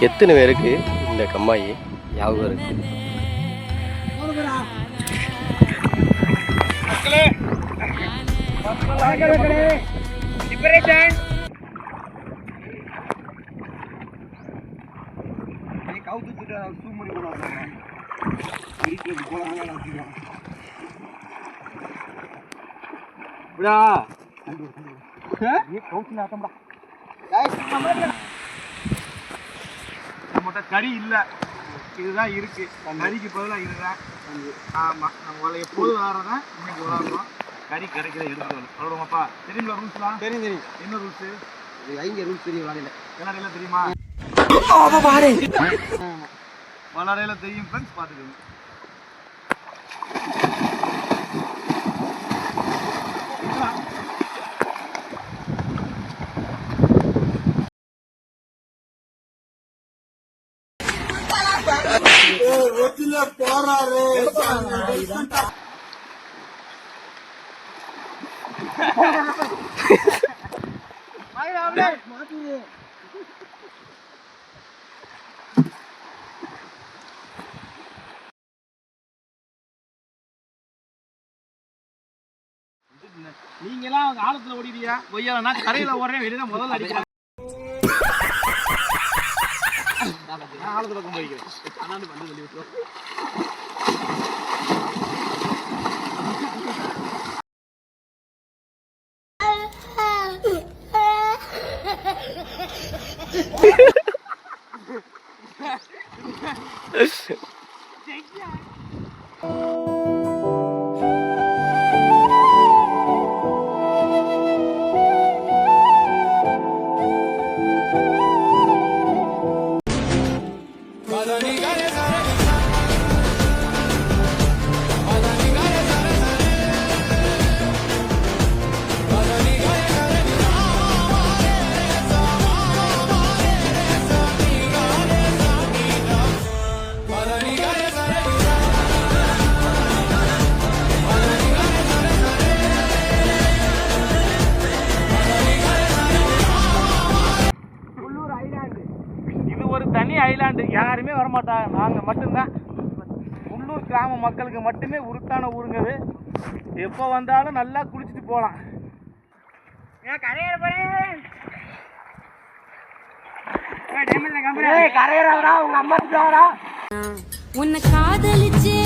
எத்தனை பேருக்கு இந்த கம்மாயி ஞாபகம் இருக்கு? கறி இல்ல, இதுதான் இருக்கு. கறிக்கு பதிலாக இதுதான். ஆமா, நம்ம எப்போதும் விளாட்றதான் இன்னைக்கு விளாட்றோம். கறி கிடைக்கிற எடுத்து விளாடுவோம்ப்பா. தெரியுங்களா ரூல்ஸ்லாம்? தெரியும் தெரியும். என்ன ரூல்ஸு? ஐங்க ரூல்ஸ் தெரியும். விளாடையில தெரியுமா? விளாடையில தெரியும் ஃப்ரெண்ட்ஸ், பார்த்துக்கோங்க. போறாரு நீங்களாம் ஆழத்துல ஓடிடுறியா? பொய்யா? நான் கரையில ஓடுறேன், வெளியில முதல்ல அடிக்கிறேன். ஆழத்துல பக்கம் போய்க்கிறேன். அண்ணாண்டு பண்ணி சொல்லி விட்டுருவோம். தனி ஐலாண்டு, யாருமே வரமாட்டாங்க. நாங்கள் மட்டும்தான். உள்ளூர் கிராம மக்களுக்கு மட்டுமே உருத்தான ஊருங்கிறது. எப்போ வந்தாலும் நல்லா குளிச்சுட்டு போகலாம். உன்னை காதலிச்சே